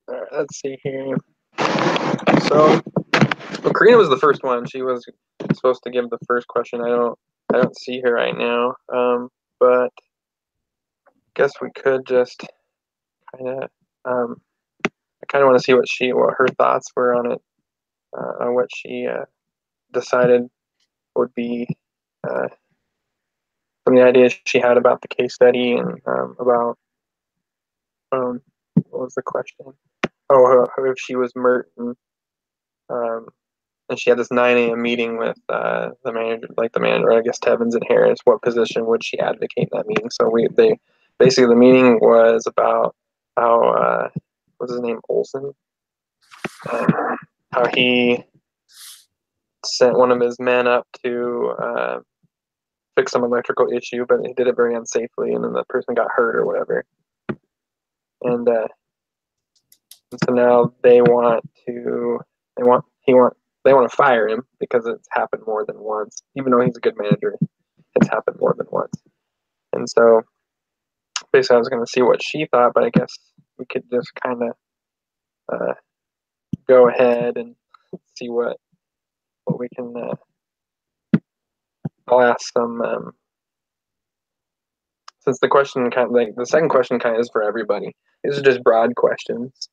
All right, let's see here. So, well, Karina was the first one. She was supposed to give the first question. I don't see her right now. But I guess we could just kind of. I kind of want to see what her thoughts were on it, on what she decided would be some of the ideas she had about the case study and about what was the question? Oh, if she was Merton, and she had this 9 a.m. meeting with the manager, I guess Tevins and Harris. What position would she advocate in that meeting? So they basically the meeting was about how what's his name, Olson, how he sent one of his men up to fix some electrical issue, but he did it very unsafely, and then the person got hurt or whatever. And so now they want to fire him because it's happened more than once. Even though he's a good manager, it's happened more than once. And so basically, I was going to see what she thought, but I guess we could just kind of go ahead and see what we can. I'll ask some. Since the question the second question kind of is for everybody. These are just broad questions.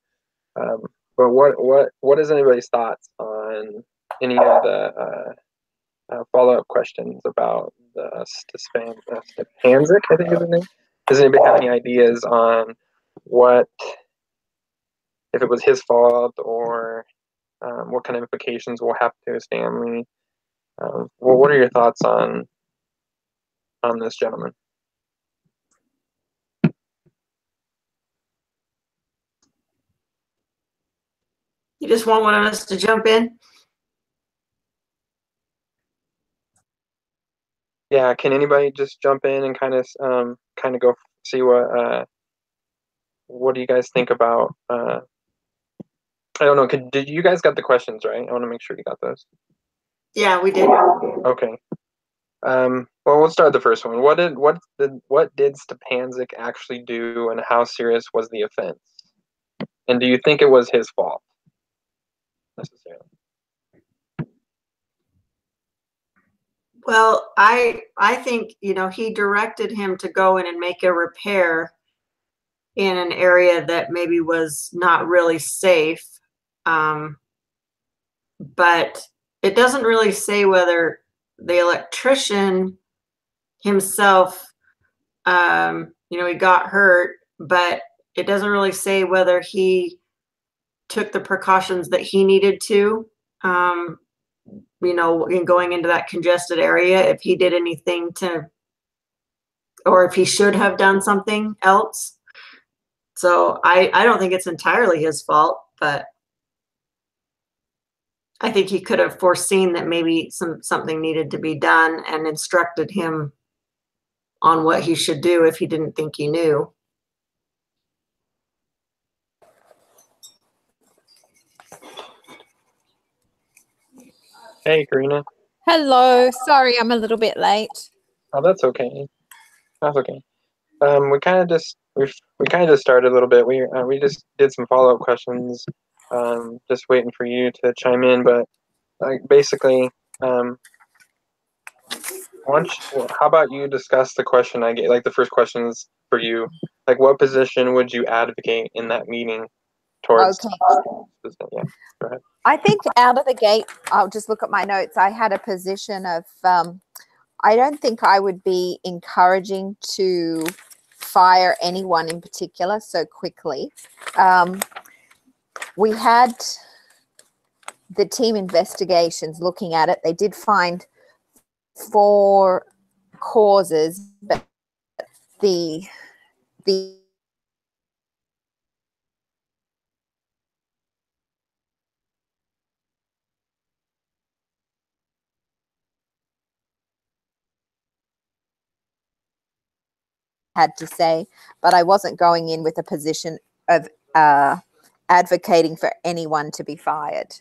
But what is anybody's thoughts on any of the follow-up questions about the Stepanczyk, I think is his name? Does anybody have any ideas on what, if it was his fault, or what kind of implications will have to his family? What are your thoughts on this gentleman? You just want one of us to jump in? Yeah, can anybody just jump in and kind of go see what do you guys think about? I don't know. Did you guys got the questions right? I want to make sure you got those. Yeah, we did. Okay. Well, we'll start with the first one. What did Stepanczyk actually do, and how serious was the offense? And do you think it was his fault necessarily? Well, I think, he directed him to go in and make a repair in an area that maybe was not really safe. But it doesn't really say whether the electrician himself, he got hurt, but it doesn't really say whether he took the precautions that he needed to, in going into that congested area, if he did anything or if he should have done something else. So I don't think it's entirely his fault, but I think he could have foreseen that maybe something needed to be done and instructed him on what he should do if he didn't think he knew. Hey, Karina. Hello. Sorry, I'm a little bit late. Oh, that's okay. That's okay. We kind of just started a little bit. We just did some follow-up questions. Just waiting for you to chime in, but basically, how about you discuss the question I gave? Like the first question is for you. Like, what position would you advocate in that meeting towards? Okay. Yeah, go ahead. I think out of the gate, I'll just look at my notes. I had a position of, I don't think I would be encouraging to fire anyone in particular so quickly. We had the team investigations looking at it. They did find 4 causes, but the had to say, but I wasn't going in with a position of advocating for anyone to be fired.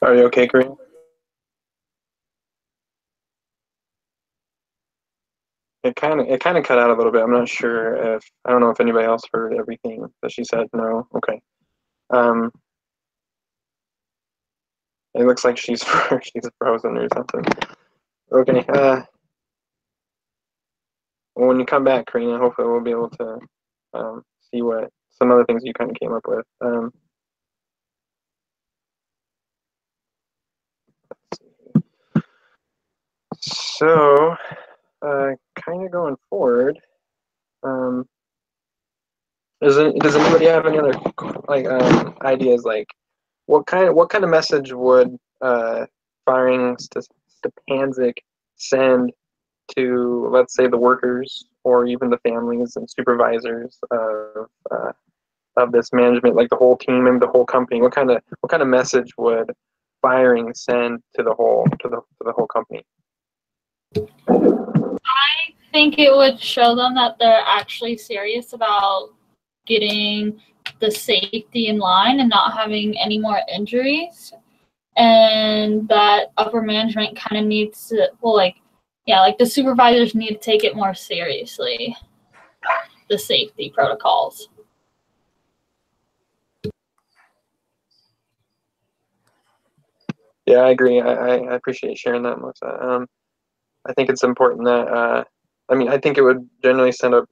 Are you okay, Kareem? It kind of cut out a little bit. I'm not sure if I don't know if anybody else heard everything that she said. No, okay. Um, it looks like she's she's frozen or something. Okay. When you come back, Karina, hopefully we'll be able to see what some other things you kind of came up with. So, kind of going forward, does anybody have any other like ideas? Like, what kind of message would firing Stepanzik send to, let's say, the workers or even the families and supervisors of this management, like the whole team and the whole company? What kind of message would firing send to the whole company? I think it would show them that they're actually serious about getting the safety in line and not having any more injuries, and that upper management kind of needs to, like the supervisors need to take it more seriously, the safety protocols. Yeah, I agree. I appreciate sharing that, Melissa. I think it's important that I think it would generally send a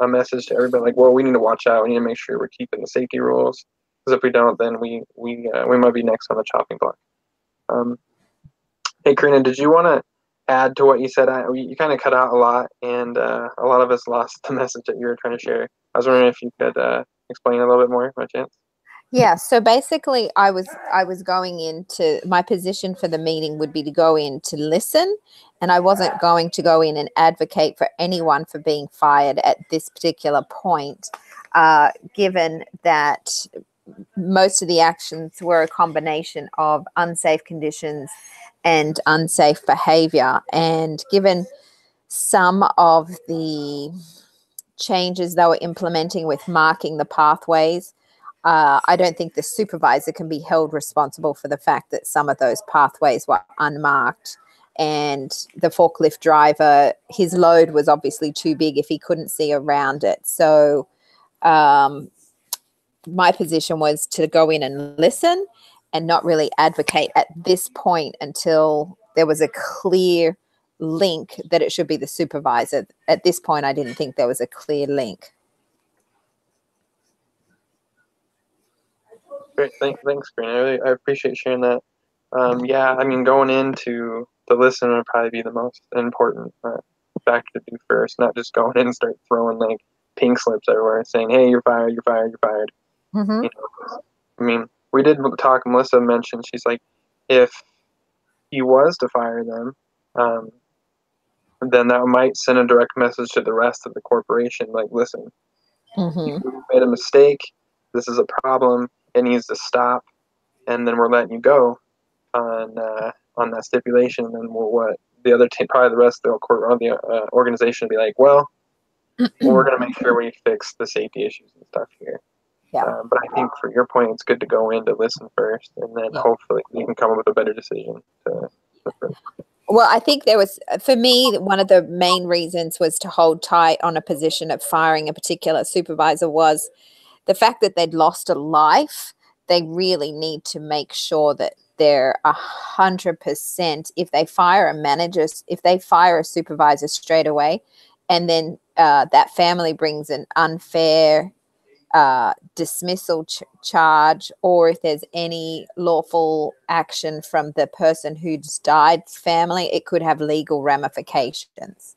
message to everybody like, well, we need to watch out. We need to make sure we're keeping the safety rules, because if we don't, then we might be next on the chopping block. Hey, Karina, did you want to add to what you said? You kind of cut out a lot, and a lot of us lost the message that you were trying to share. I was wondering if you could explain a little bit more, by chance. Yeah, so basically I was going into my position for the meeting would be to go in to listen, and I wasn't going to go in and advocate for anyone for being fired at this particular point, given that most of the actions were a combination of unsafe conditions and unsafe behavior, and given some of the changes they were implementing with marking the pathways, I don't think the supervisor can be held responsible for the fact that some of those pathways were unmarked. And the forklift driver, his load was obviously too big if he couldn't see around it. So my position was to go in and listen and not really advocate at this point until there was a clear link that it should be the supervisor. At this point, I didn't think there was a clear link. Great, thanks, Karina. I appreciate sharing that. Yeah, I mean, going into the listen would probably be the most important factor to do first, not just going in and start throwing like pink slips everywhere saying, "Hey, you're fired, you're fired, you're fired." Mm-hmm. You know, I mean, we did talk. Melissa mentioned, she's like, if he was to fire them, then that might send a direct message to the rest of the corporation, like, listen, you made a mistake. This is a problem. It needs to stop, and then we're letting you go on that stipulation. And then what the other team, probably the rest of the organization, will be like, well, we're going to make sure we fix the safety issues and stuff here. Yeah. But I think for your point, it's good to go in to listen first, and then hopefully you can come up with a better decision. Well, I think there was, for me, one of the main reasons was to hold tight on a position of firing a particular supervisor was the fact that they'd lost a life. They really need to make sure that they're 100%. If they fire a manager, if they fire a supervisor straight away, and then that family brings an unfair dismissal charge, or if there's any lawful action from the person who's died's family, it could have legal ramifications.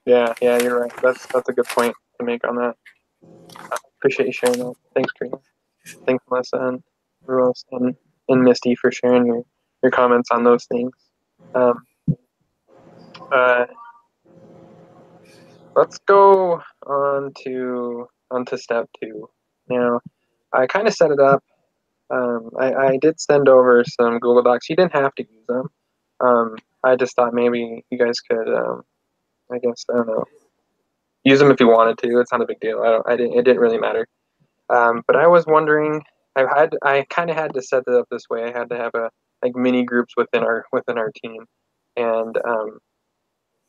Yeah, you're right. That's a good point to make on that. I appreciate you sharing that. Thanks, Karina. Thanks, Melissa and Ruos and Misty for sharing your comments on those things. Let's go on to step 2. Now, I kind of set it up. I did send over some Google Docs. You didn't have to use them. I just thought maybe you guys could I guess, I don't know. Use them if you wanted to. It's not a big deal. It didn't really matter. But I was wondering, I kind of had to set it up this way. I had to have like mini groups within our team, and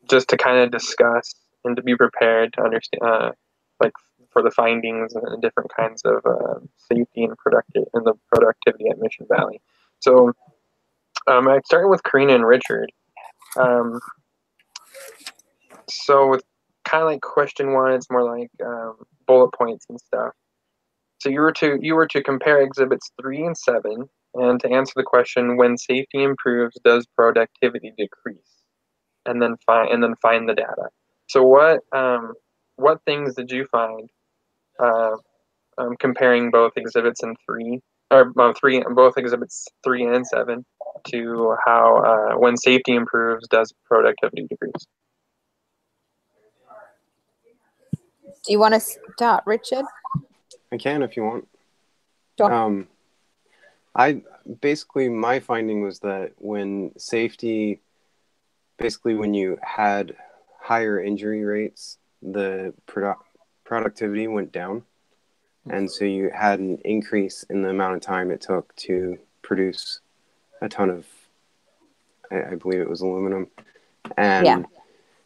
just to kind of discuss and to be prepared to understand, like for the findings and different kinds of safety and the productivity at Mission Valley. So I started with Karina and Richard. So with kind of like question one, it's more like bullet points and stuff. So you were to compare exhibits 3 and 7, and to answer the question, when safety improves, does productivity decrease? And then find the data. So what things did you find comparing both exhibits and both exhibits 3 and 7 to how when safety improves, does productivity decrease? Do you want to start, Richard? I can if you want. Sure. My finding was that when you had higher injury rates, the productivity went down. And so you had an increase in the amount of time it took to produce a ton of, I believe it was aluminum. And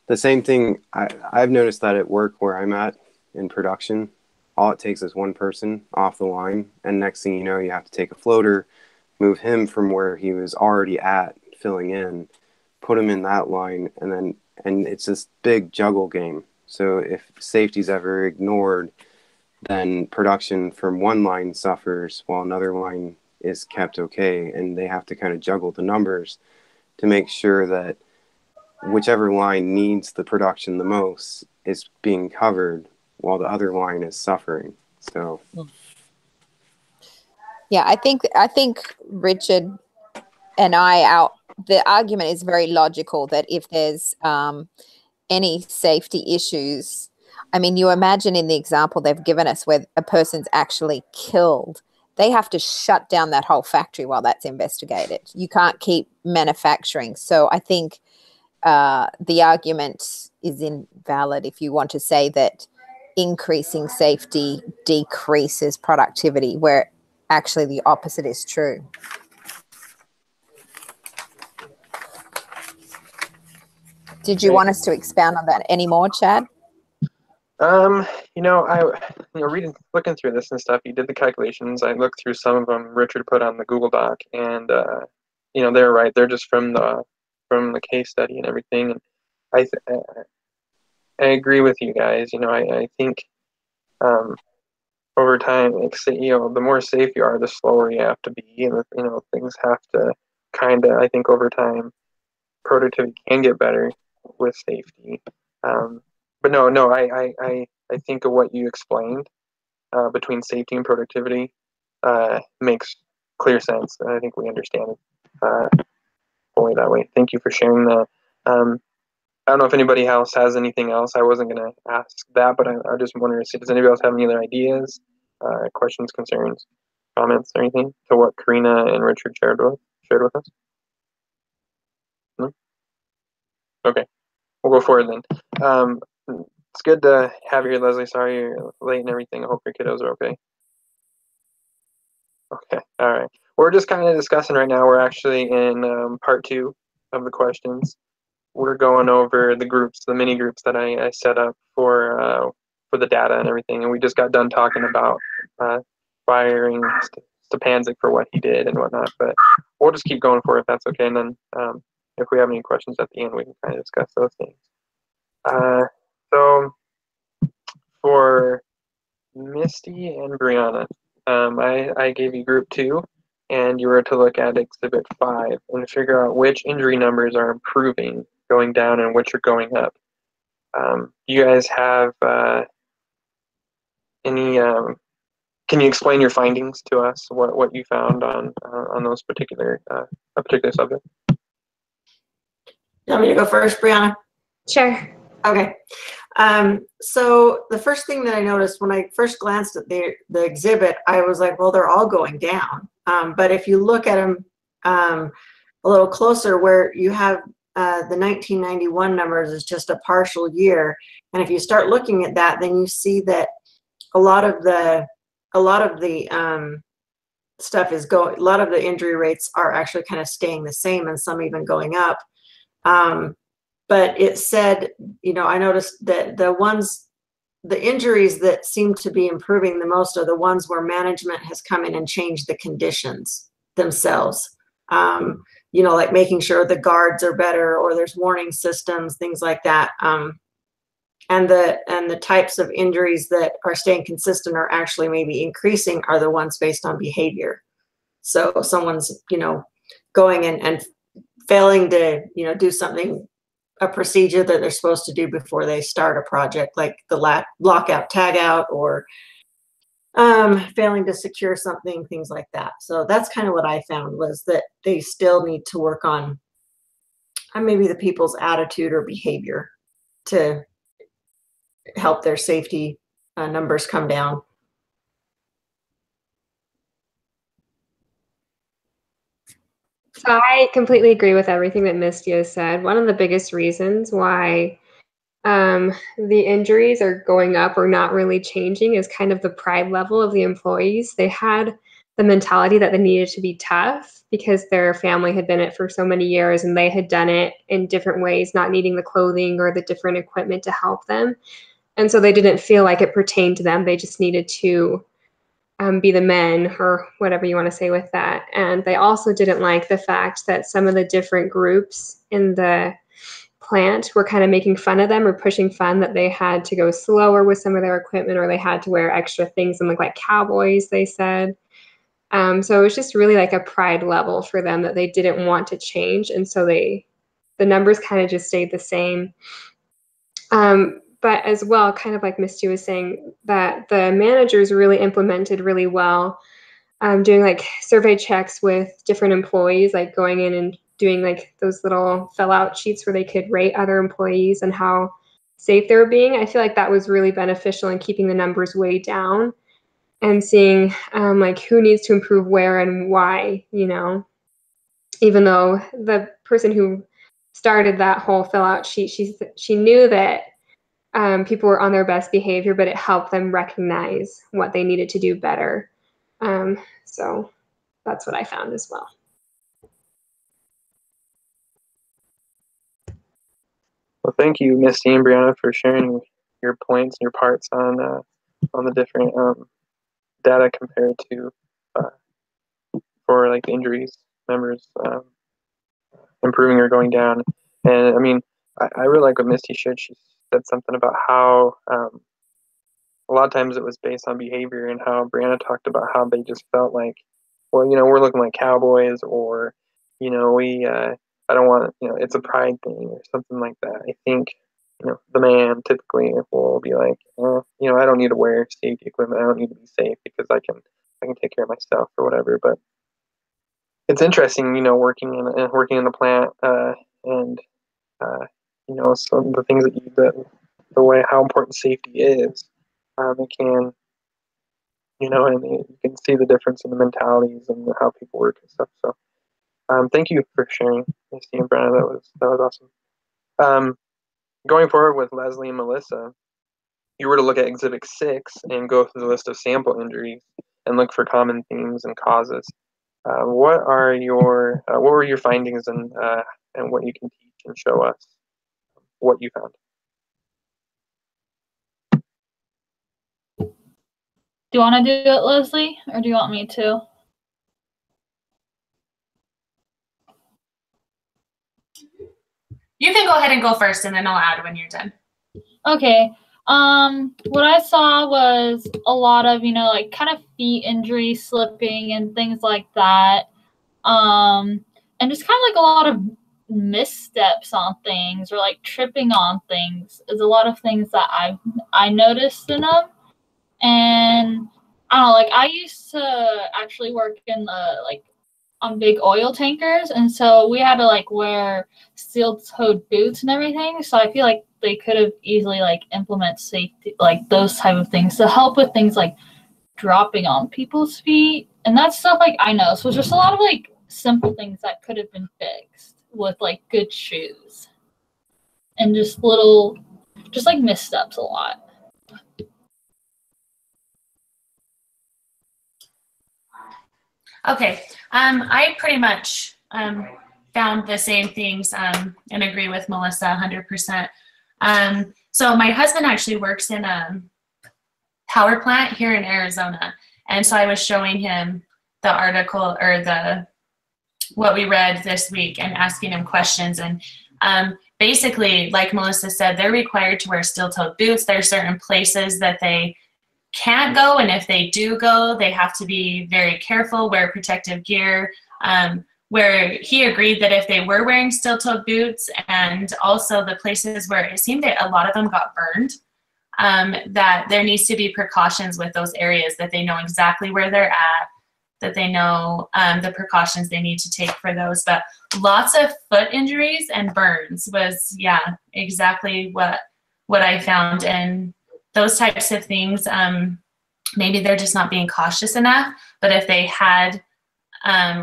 the same thing, I've noticed that at work where I'm at in production, all it takes is one person off the line. And next thing you know, you have to take a floater, move him from where he was already at, filling in, put him in that line, and it's this big juggle game. So if safety's ever ignored, then production from one line suffers while another line is kept okay, and they have to kind of juggle the numbers to make sure that whichever line needs the production the most is being covered while the other line is suffering. So yeah, I think Richard and the argument is very logical that if there's any safety issues, I mean, you imagine in the example they've given us where a person's actually killed, they have to shut down that whole factory while that's investigated. You can't keep manufacturing. So I think the argument is invalid if you want to say that increasing safety decreases productivity, where actually the opposite is true. Did you want us to expound on that any more, Chad? Looking through this and stuff, you did the calculations. I looked through some of them Richard put on the Google Doc, and they're right. They're just from the case study and everything. And I agree with you guys. I think over time, the more safe you are, the slower you have to be, and things have to kind of. I think over time, productivity can get better with safety. But no, I think of what you explained between safety and productivity makes clear sense. And I think we understand it fully that way. Thank you for sharing that. I don't know if anybody else has anything else. I wasn't going to ask that, but I just wanted to see, does anybody else have any other ideas, questions, concerns, comments, or anything to what Karina and Richard shared with us? No? Okay, we'll go forward then. It's good to have you here, Leslie. Sorry you're late and everything. I hope your kiddos are okay. Okay, all right. We're just kind of discussing right now. We're actually in part 2 of the questions. We're going over the mini groups that I set up for the data and everything, and we just got done talking about firing Stepanczyk for what he did and whatnot. But we'll just keep going for it if that's okay. And then if we have any questions at the end, we can kind of discuss those things. So for Misty and Brianna, I gave you group 2, and you were to look at exhibit 5 and figure out which injury numbers are improving, going down, and which are going up. You guys have any? Can you explain your findings to us? What you found on those a particular subject? You want me to go first, Brianna? Sure. Okay. So the first thing that I noticed when I first glanced at the exhibit, I was like, well, they're all going down. But if you look at them a little closer, where you have the 1991 numbers is just a partial year. And if you start looking at that, then you see that a lot of the stuff is going, a lot of the injury rates are actually kind of staying the same and some even going up. But it said, I noticed that the injuries that seem to be improving the most are the ones where management has come in and changed the conditions themselves. Like making sure the guards are better or there's warning systems, things like that. And the types of injuries that are staying consistent or actually maybe increasing are the ones based on behavior. So someone's, going and failing to, do something, a procedure that they're supposed to do before they start a project, like the lockout, tagout, or failing to secure something, things like that. So that's kind of what I found, was that they still need to work on maybe the people's attitude or behavior to help their safety numbers come down. So I completely agree with everything that Misty has said. One of the biggest reasons why the injuries are going up or not really changing is kind of the pride level of the employees. They had the mentality that they needed to be tough because their family had been it for so many years and they had done it in different ways, not needing the clothing or the different equipment to help them. And so they didn't feel like it pertained to them. They just needed to be the men, or whatever you want to say with that. And they also didn't like the fact that some of the different groups in the plant were kind of making fun of them or pushing fun that they had to go slower with some of their equipment, or they had to wear extra things and look like cowboys, they said. So it was just really like a pride level for them that they didn't want to change. And so the numbers kind of just stayed the same. But as well, kind of like Misty was saying, that the managers really implemented really well, doing like survey checks with different employees, like going in and doing like those little fill out sheets where they could rate other employees and how safe they were being. I feel like that was really beneficial in keeping the numbers way down and seeing like who needs to improve where and why, even though the person who started that whole fill out sheet, she knew that people were on their best behavior, but it helped them recognize what they needed to do better. So that's what I found as well. Well, thank you, Misty and Brianna, for sharing your points and your parts on the different data compared to for like injuries, members improving or going down. And I mean, I really like what Misty shared. She said something about how a lot of times it was based on behavior, and how Brianna talked about how they just felt like, well, we're looking like cowboys, or we I don't want, it's a pride thing or something like that. I think the man typically will be like, I don't need to wear safety equipment, I don't need to be safe because I can take care of myself or whatever. But it's interesting, working in the plant and some of the things the way how important safety is. It can, and you can see the difference in the mentalities and how people work and stuff. So, thank you for sharing, Misty and Brianna. That was awesome. Going forward with Leslie and Melissa, you were to look at Exhibit 6 and go through the list of sample injuries and look for common themes and causes. What were your findings and what you can teach and show us what you found? Do you want to do it, Leslie, or do you want me to? You can go ahead and go first, and then I'll add when you're done. Okay. What I saw was a lot of, like kind of feet injuries, slipping and things like that. And just kind of like a lot of missteps on things, or like tripping on things is a lot of things that I noticed in them. And I don't know, like I used to actually work in on big oil tankers, and so we had to like wear steel-toed boots and everything. So I feel like they could have easily like implement safety, like those type of things to help with things like dropping on people's feet and that stuff. Like I know, so it's just a lot of like simple things that could have been fixed with like good shoes and just little, just like missteps a lot. Okay, I pretty much found the same things and agree with Melissa 100%. So my husband actually works in a power plant here in Arizona, and so I was showing him the article or what we read this week and asking him questions. And basically, like Melissa said, they're required to wear steel-toed boots. There are certain places that they can't go, and if they do go, they have to be very careful, wear protective gear. Where he agreed that if they were wearing steel-toed boots, and also the places where it seemed that a lot of them got burned, that there needs to be precautions with those areas, that they know exactly where they're at, that they know the precautions they need to take for those. But lots of foot injuries and burns was, yeah, exactly what I found. And those types of things, maybe they're just not being cautious enough. But if they had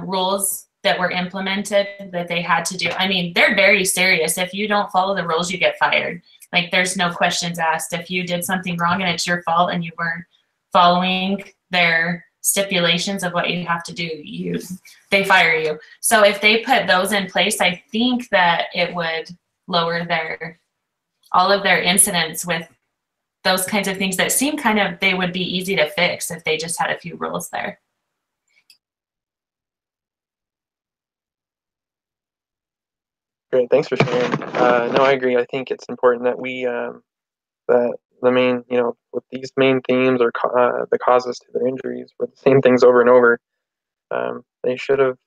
rules that were implemented that they had to do, I mean, they're very serious. If you don't follow the rules, you get fired. Like, there's no questions asked. If you did something wrong and it's your fault and you weren't following their stipulations of what you have to do, they fire you. So if they put those in place, I think that it would lower all of their incidents with those kinds of things that seem they would be easy to fix if they just had a few rules there. Great, thanks for sharing. No, I agree. I think it's important that we that the main, with these main themes or the causes to their injuries were the same things over and over. They should have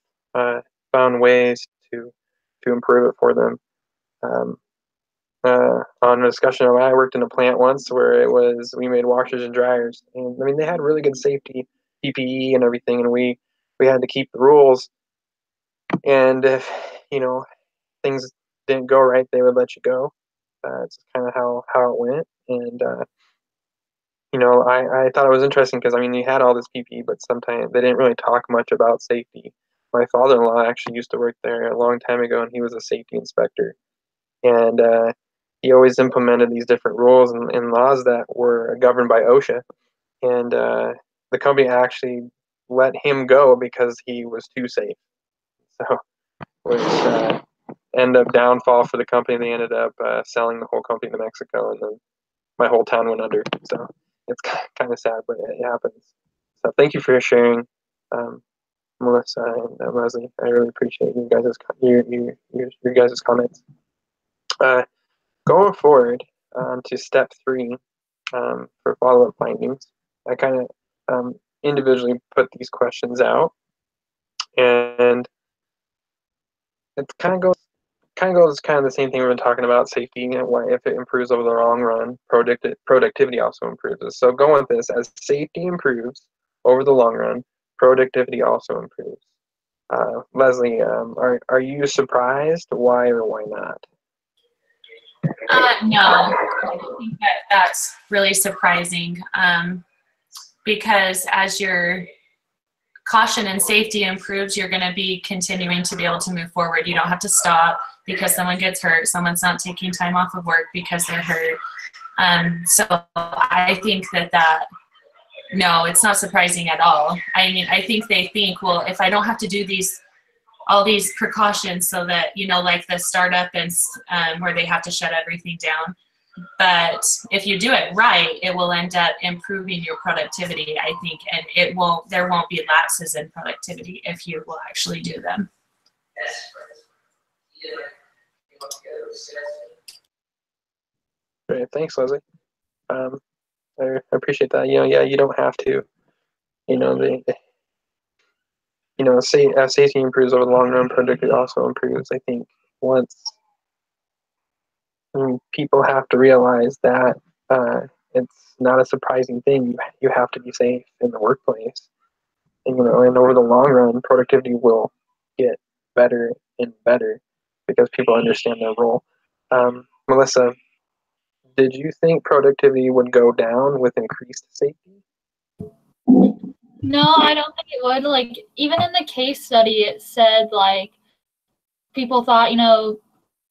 found ways to improve it for them. On a discussion, I worked in a plant once where we made washers and dryers, and I mean they had really good safety PPE and everything, and we had to keep the rules. And if things didn't go right, they would let you go. It's kind of how it went. And I thought it was interesting because I mean you had all this PPE, but sometimes they didn't really talk much about safety. My father-in-law actually used to work there a long time ago, and he was a safety inspector. And he always implemented these different rules and laws that were governed by OSHA. And the company actually let him go because he was too safe. So, which ended up downfall for the company. They ended up selling the whole company to Mexico, and then my whole town went under. So it's kind of sad, but it happens. So thank you for sharing, Melissa and Leslie. I really appreciate you guys' comments. Going forward to step 3 for follow-up findings, I kind of individually put these questions out, and it kind of goes the same thing we've been talking about, safety, and why if it improves over the long run, productivity also improves. So going with this, as safety improves over the long run, productivity also improves. Leslie, are you surprised? Why or why not? No, I don't think that's really surprising, because as your caution and safety improves, you're going to be continuing to be able to move forward. You don't have to stop because someone gets hurt. Someone's not taking time off of work because they're hurt. So I think that no, it's not surprising at all. I mean, I think they think, well, if I don't have to do all these precautions, so that, like the startup and where they have to shut everything down. But if you do it right, it will end up improving your productivity, I think, and there won't be lapses in productivity if you will actually do them. Great, thanks, Leslie. I appreciate that. You don't have to. As safety improves over the long run, productivity also improves. I think once people have to realize that it's not a surprising thing. You have to be safe in the workplace, and over the long run, productivity will get better and better because people understand their role. Melissa, did you think productivity would go down with increased safety? No, I don't think it would. Like, even in the case study, it said, like, people thought,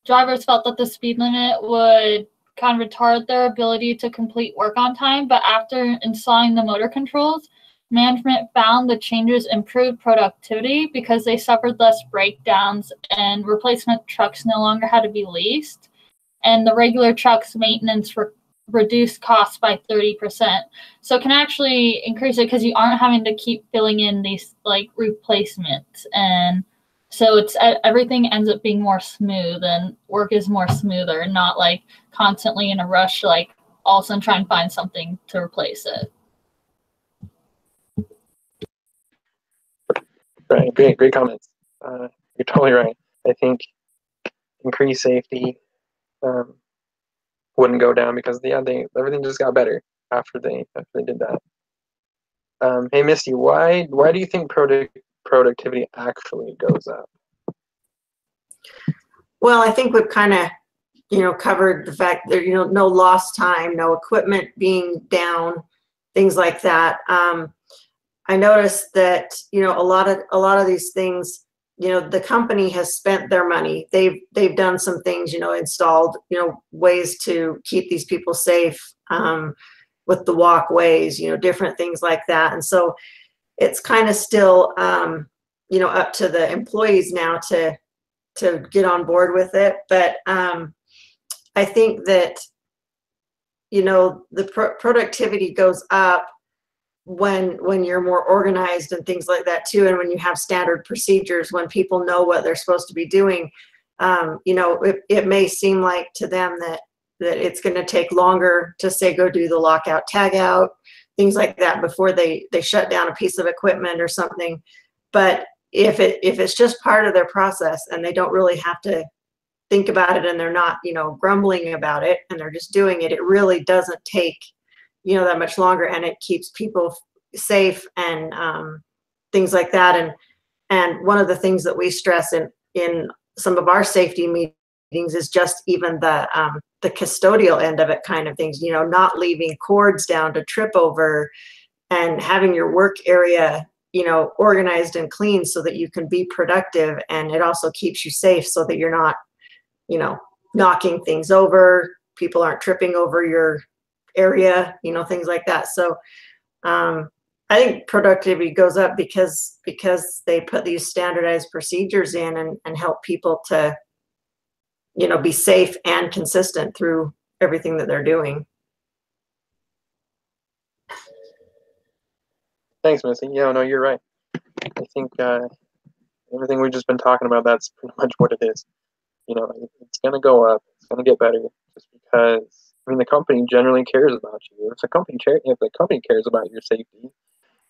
drivers felt that the speed limit would kind of retard their ability to complete work on time. But after installing the motor controls, management found the changes improved productivity because they suffered less breakdowns and replacement trucks no longer had to be leased. And the regular trucks maintenance reduced costs by 30%. So it can actually increase it because you aren't having to keep filling in these like replacements. And so everything ends up being more smooth and work is more smoother, not like constantly in a rush, like all of a sudden try and find something to replace it. Right, great comments. You're totally right. I think increased safety wouldn't go down because everything just got better after they did that. Hey Misty, why do you think productivity actually goes up? Well, I think we've kind of, covered the fact that, no lost time, no equipment being down, things like that. I noticed that, a lot of these things, the company has spent their money. They've done some things, installed, ways to keep these people safe, with the walkways, different things like that. And so it's kind of still, up to the employees now to get on board with it. But I think that, the productivity goes up when you're more organized and things like that too, and when you have standard procedures, when people know what they're supposed to be doing. It may seem like to them that it's going to take longer to say go do the lockout tag out, things like that, before they shut down a piece of equipment or something. But if it's just part of their process and they don't really have to think about it, and they're not grumbling about it, and they're just doing it, it really doesn't take that much longer, and it keeps people safe and things like that. And one of the things that we stress in some of our safety meetings is just even the custodial end of it, kind of things, not leaving cords down to trip over, and having your work area organized and clean so that you can be productive, and it also keeps you safe so that you're not knocking things over, people aren't tripping over your area, things like that. So I think productivity goes up because they put these standardized procedures in and help people to be safe and consistent through everything that they're doing. Thanks, Missy. Yeah, no, you're right. I think everything we've just been talking about, that's pretty much what it is. It's going to go up. It's going to get better just because, the company generally cares about you. If the company cares about your safety,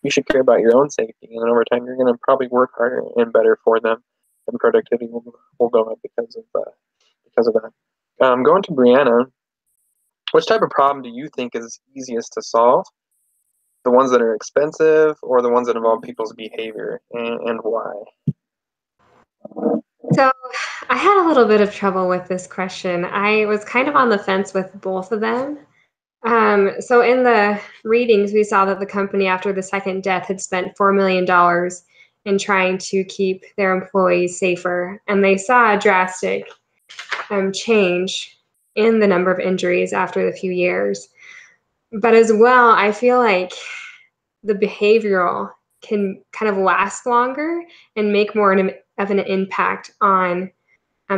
you should care about your own safety. And then over time, you're going to probably work harder and better for them, and productivity will go up because of that. Going to Brianna, which type of problem do you think is easiest to solve? The ones that are expensive, or the ones that involve people's behavior, and why? So I had a little bit of trouble with this question. I was kind of on the fence with both of them. So in the readings, we saw that the company, after the second death, had spent $4 million in trying to keep their employees safer. And they saw a drastic change in the number of injuries after the few years. But as well, I feel like the behavioral can kind of last longer and make more of an impact on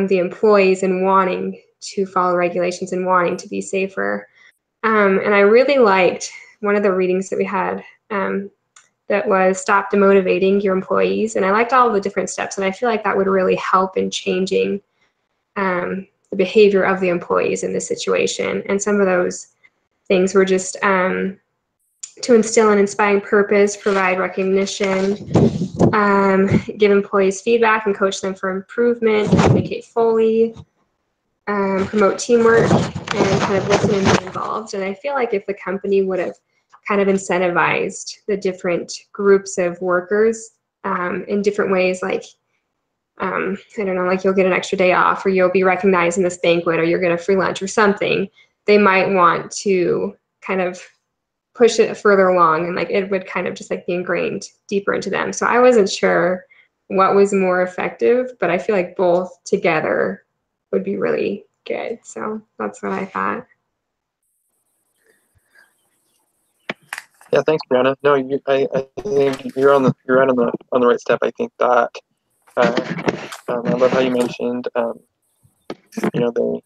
the employees and wanting to follow regulations and wanting to be safer. And I really liked one of the readings that we had that was stop demotivating your employees. And I liked all the different steps. And I feel like that would really help in changing the behavior of the employees in this situation. And some of those things were just to instill an inspiring purpose, provide recognition, give employees feedback and coach them for improvement, communicate fully, promote teamwork, and kind of listen and be involved. And I feel like if the company would have kind of incentivized the different groups of workers in different ways, like, I don't know, like you'll get an extra day off, or you'll be recognized in this banquet, or you'll get a free lunch or something, they might want to kind of push it further along, and like it would kind of just like be ingrained deeper into them. So I wasn't sure what was more effective, but I feel like both together would be really good. So that's what I thought. Yeah, thanks, Brianna. No, I think you're right on the right step. I think that I love how you mentioned, you know,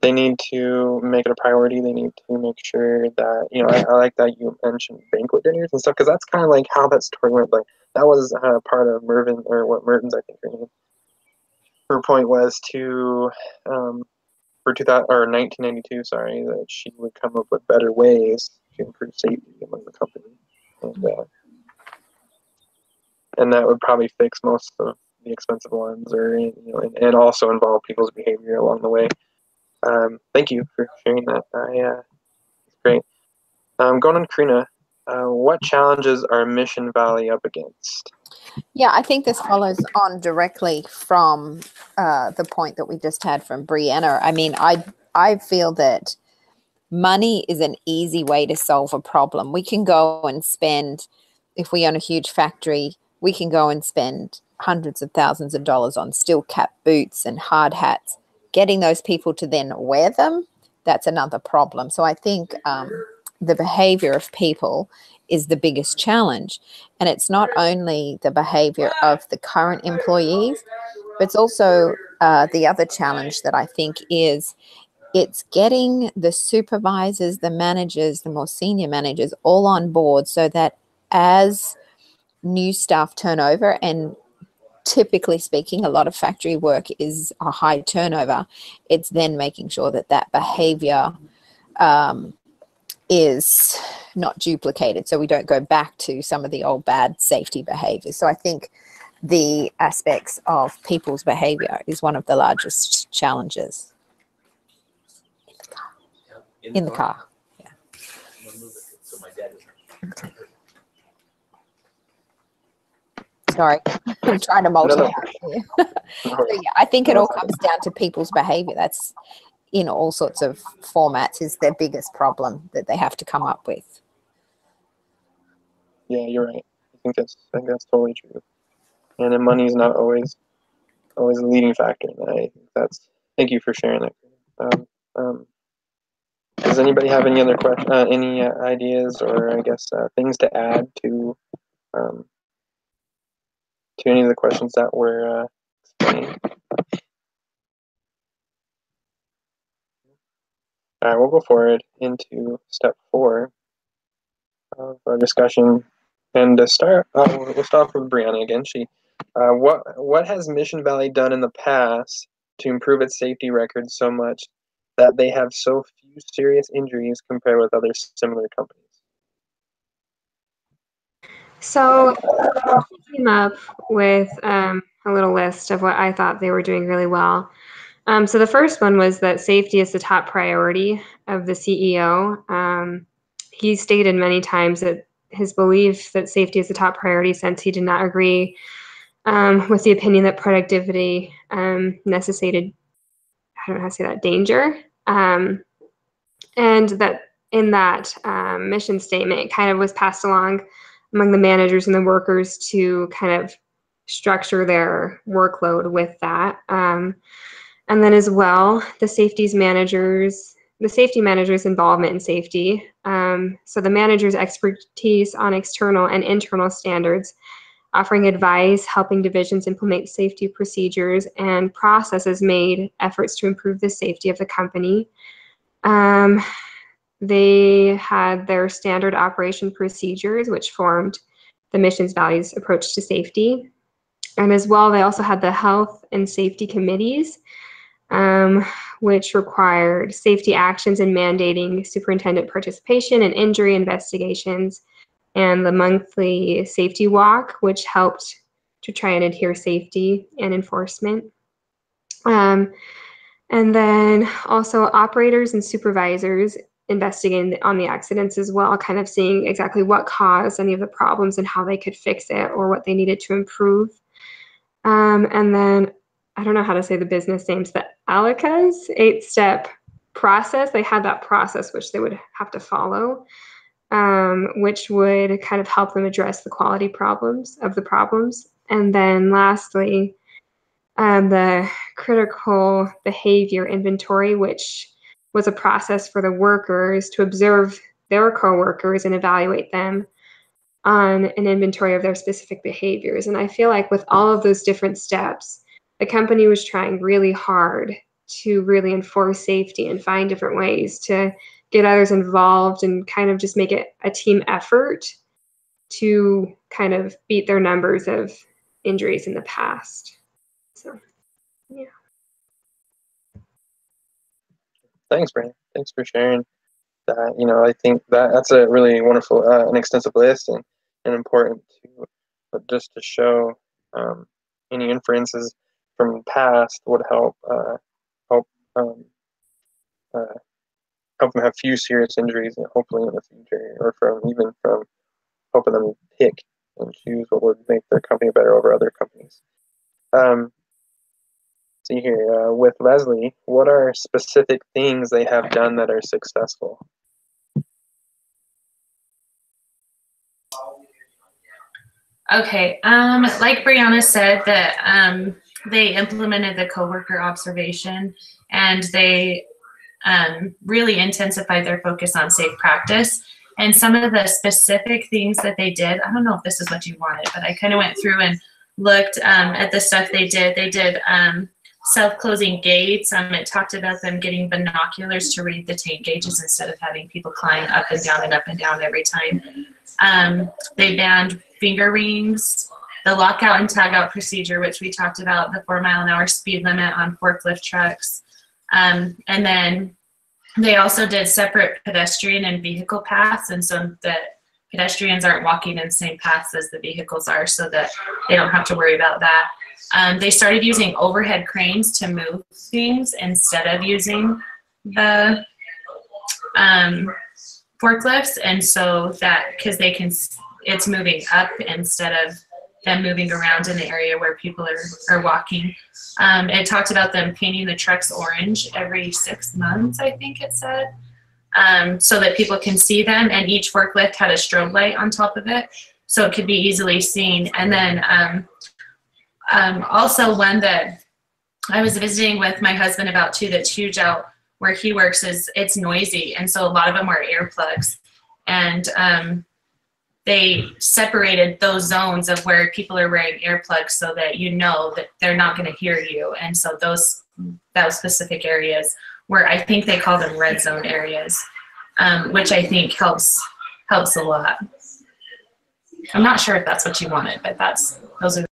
they need to make it a priority. They need to make sure that, you know, I like that you mentioned banquet dinners and stuff, because that's kind of like how that story went. Like that was part of Mervyn, or what Merton's, I think her point was to for 2000 or 1992, sorry, that she would come up with better ways to improve safety among the company, and that would probably fix most of the expensive ones, or, you know, and also involve people's behavior along the way. Thank you for sharing that. It's great. Going on, Karina, what challenges are Mission Valley up against? Yeah, I think this follows on directly from the point that we just had from Brianna. I mean, I feel that money is an easy way to solve a problem. We can go and spend, if we own a huge factory, we can go and spend hundreds of thousands of dollars on steel cap boots and hard hats. Getting those people to then wear them, that's another problem. So I think the behavior of people is the biggest challenge. And it's not only the behavior of the current employees, but it's also the other challenge that I think is it's getting the supervisors, the managers, the more senior managers all on board, so that as new staff turn over, and typically speaking, a lot of factory work is a high turnover, it's then making sure that that behavior is not duplicated, so we don't go back to some of the old bad safety behaviors. So I think the aspects of people's behavior is one of the largest challenges. In the car. Yeah. Sorry, I'm trying to multitask here. So yeah, I think it all comes down to people's behavior. That's in all sorts of formats is their biggest problem that they have to come up with. Yeah, you're right. I think that's totally true. And then money is not always a leading factor. And thank you for sharing that. Does anybody have any other any ideas, or I guess things to add to any of the questions that were explained? All right, we'll go forward into step 4 of our discussion, and to start, we'll start with Brianna again. What has Mission Valley done in the past to improve its safety record so much that they have so few serious injuries compared with other similar companies? So I came up with a little list of what I thought they were doing really well. So the first one was that safety is the top priority of the CEO. He stated many times that his belief that safety is the top priority, since he did not agree with the opinion that productivity necessitated, I don't know how to say that, danger. And that in that mission statement, it kind of was passed along among the managers and the workers to kind of structure their workload with that. And then as well, the safety manager's involvement in safety. So the manager's expertise on external and internal standards, offering advice, helping divisions implement safety procedures and processes, made efforts to improve the safety of the company. They had their standard operation procedures, which formed the mission's values approach to safety. And as well, they also had the health and safety committees, which required safety actions and mandating superintendent participation in injury investigations, and the monthly safety walk, which helped to try and adhere safety and enforcement. And then also operators and supervisors investigating on the accidents as well, kind of seeing exactly what caused any of the problems and how they could fix it or what they needed to improve. And then, I don't know how to say the business names, the ALICA's 8-step process. They had that process which they would have to follow. which would kind of help them address the quality problems of the problems. And then lastly, the critical behavior inventory, which was a process for the workers to observe their coworkers and evaluate them on an inventory of their specific behaviors. And I feel like with all of those different steps, the company was trying really hard to really enforce safety and find different ways to get others involved and kind of just make it a team effort to kind of beat their numbers of injuries in the past. So, yeah. Thanks, Brandon. Thanks for sharing that. You know, I think that's a really wonderful and extensive list, and important to just to show any inferences from the past would help help them have few serious injuries, and hopefully in the future, or from helping them pick and choose what would make their company better over other companies. See here, with Leslie, what are specific things they have done that are successful? Okay, like Brianna said, that they implemented the coworker observation, and they really intensified their focus on safe practice. And some of the specific things that they did, I don't know if this is what you wanted, but I kind of went through and looked at the stuff they did. They did self-closing gates. It talked about them getting binoculars to read the tank gauges instead of having people climb up and down every time. They banned finger rings, the lockout and tagout procedure, which we talked about, the 4-mile-an-hour speed limit on forklift trucks. And then they also did separate pedestrian and vehicle paths, and so that pedestrians aren't walking in the same paths as the vehicles are, so that they don't have to worry about that. They started using overhead cranes to move things instead of using the forklifts, and so that, because it's moving up instead of them moving around in the area where people are walking. It talked about them painting the trucks orange every 6 months, I think it said, so that people can see them, and each forklift had a strobe light on top of it, so it could be easily seen. And then also one that I was visiting with my husband about too, that's huge out where he works, is it's noisy, and so a lot of them are earplugs, and they separated those zones of where people are wearing earplugs so that you know that they're not going to hear you. And so those specific areas where I think they call them red zone areas, which I think helps a lot. I'm not sure if that's what you wanted, but those are.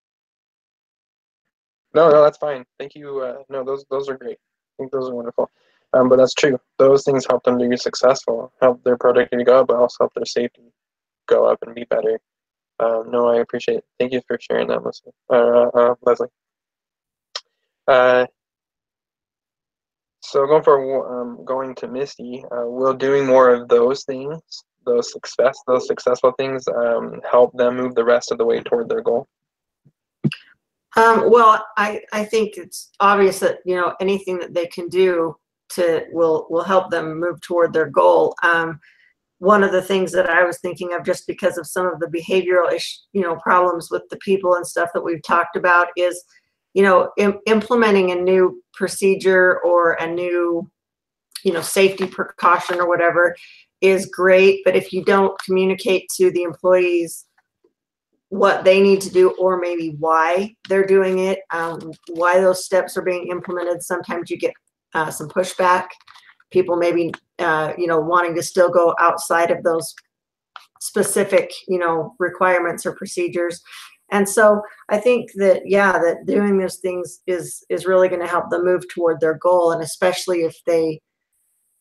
No, that's fine. Thank you. No, those are great. I think those are wonderful. But that's true. Those things help them to be successful, help their productivity go up, but also help their safety go up and be better. No, I appreciate it. Thank you for sharing that, Leslie. So going to Misty, will doing more of those things, those successful things, help them move the rest of the way toward their goal? Well, I think it's obvious that, you know, anything that they can do will help them move toward their goal. One of the things that I was thinking of, just because of some of the behavioral problems with the people and stuff that we've talked about, is, you know, implementing a new procedure or a new, safety precaution or whatever is great. But if you don't communicate to the employees what they need to do, or maybe why they're doing it, why those steps are being implemented, sometimes you get some pushback. People maybe, wanting to still go outside of those specific, requirements or procedures. And so I think that, that doing those things is really going to help them move toward their goal. And especially if they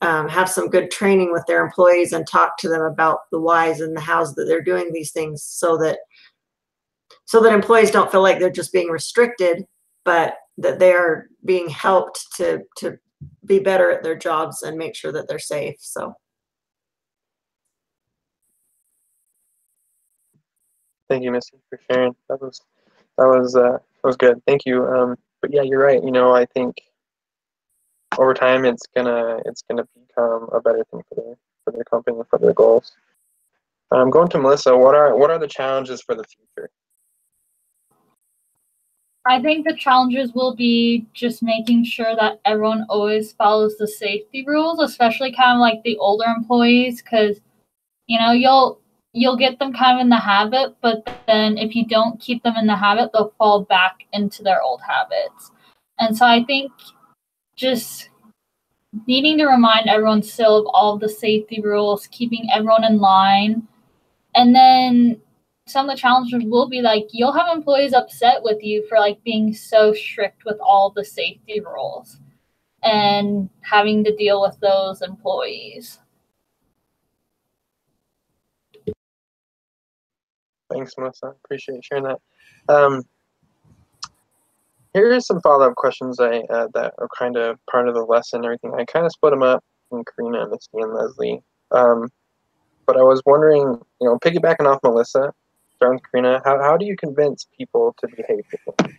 have some good training with their employees and talk to them about the whys and the hows that they're doing these things, so that employees don't feel like they're just being restricted, but that they are being helped to be better at their jobs and make sure that they're safe. So. Thank you, Missy, for sharing. That was good. Thank you. But yeah, you're right. I think over time it's gonna become a better thing for their company and for their goals. I'm going to Melissa. What are the challenges for the future? I think the challenges will be just making sure that everyone always follows the safety rules, especially kind of like the older employees, because you'll get them kind of in the habit, but then if you don't keep them in the habit, they'll fall back into their old habits. And so I think just needing to remind everyone still of all of the safety rules, keeping everyone in line, and then some of the challenges will be like you'll have employees upset with you for like being so strict with all the safety rules and having to deal with those employees. Thanks, Melissa. Appreciate you sharing that. Here are some follow-up questions that are kind of part of the lesson and everything. I kind of split them up in Karina, Misty, and Leslie. But I was wondering, piggybacking off Melissa, starting with Karina, how do you convince people to behave differently?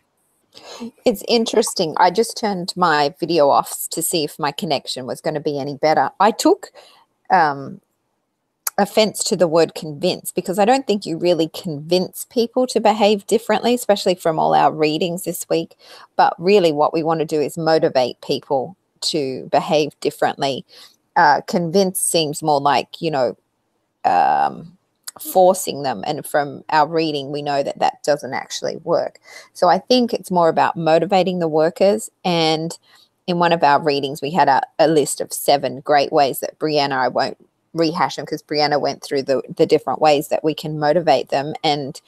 It's interesting. I just turned my video off to see if my connection was going to be any better. I took offense to the word convince, because I don't think you really convince people to behave differently, especially from all our readings this week. But really what we want to do is motivate people to behave differently. Convince seems more like, forcing them. And from our reading, we know that that doesn't actually work. So I think it's more about motivating the workers. And in one of our readings, we had a list of 7 great ways that Brianna, I won't rehash them because Brianna went through the different ways that we can motivate them. And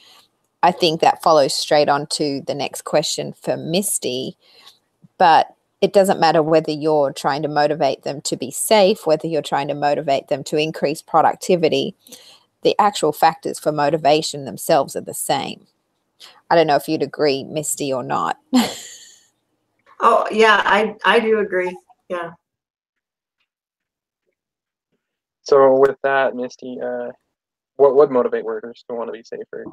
I think that follows straight on to the next question for Misty. But it doesn't matter whether you're trying to motivate them to be safe, whether you're trying to motivate them to increase productivity. The actual factors for motivation themselves are the same. I don't know if you'd agree, Misty, or not. Oh, yeah, I do agree. Yeah. So with that, Misty, what would motivate workers to want to be safer?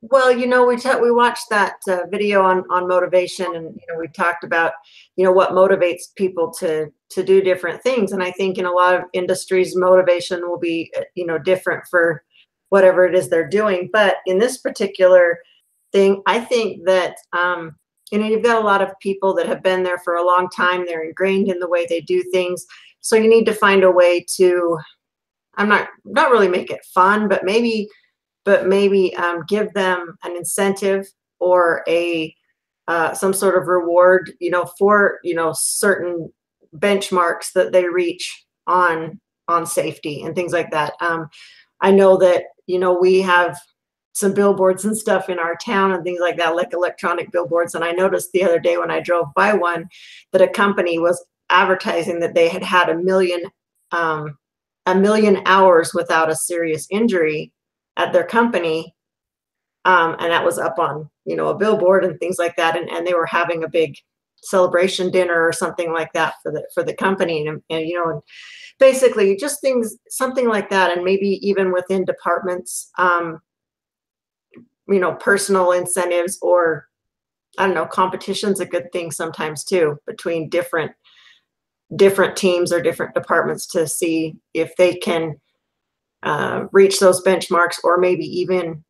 Well, we watched that video on motivation, and we talked about what motivates people to do different things. And I think in a lot of industries, motivation will be different for whatever it is they're doing. But in this particular thing, I think that you've got a lot of people that have been there for a long time. They're ingrained in the way they do things. So you need to find a way to, I'm not really make it fun, but maybe give them an incentive or a some sort of reward, for certain benchmarks that they reach on safety and things like that. I know that we have some billboards and stuff in our town and things like that, like electronic billboards. And I noticed the other day when I drove by one that a company was advertising that they had had 1 million hours without a serious injury at their company. And that was up on, a billboard and things like that. And they were having a big celebration dinner or something like that for the company. And basically just things, something like that. And maybe even within departments, personal incentives, or I don't know, competition's a good thing sometimes too, between different teams or different departments to see if they can reach those benchmarks, or maybe even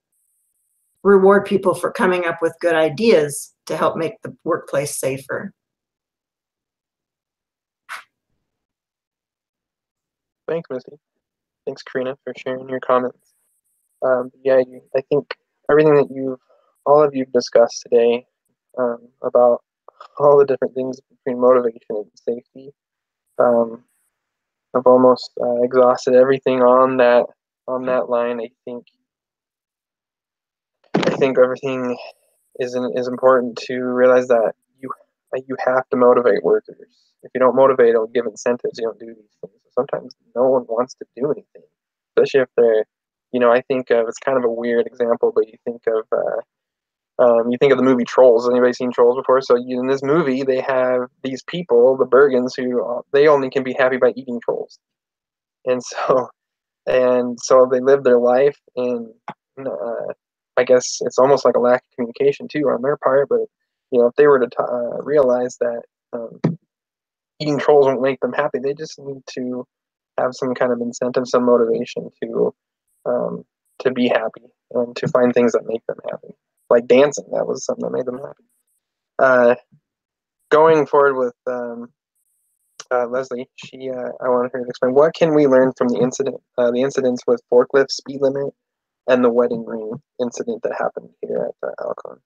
reward people for coming up with good ideas to help make the workplace safer. Thanks, Misty. Thanks, Karina, for sharing your comments. I think everything that all of you've discussed today about all the different things between motivation and safety, I've almost exhausted everything on that line. I think everything is important to realize that you have to motivate workers. If you don't motivate or give incentives, you don't do these things. Sometimes no one wants to do anything, especially if they're, I think of, it's kind of a weird example, but you think of the movie Trolls. Has anybody seen Trolls before? So in this movie, they have these people, the Bergens, who they only can be happy by eating trolls, and so they live their life, and I guess it's almost like a lack of communication too on their part. But if they were to realize that eating trolls won't make them happy, they just need to have some kind of incentive, some motivation to to be happy and to find things that make them happy, like dancing. That was something that made them happy. Going forward with Leslie, I want her to explain what can we learn from the incidents with forklift speed limit and the wedding ring incident that happened here at Alcon.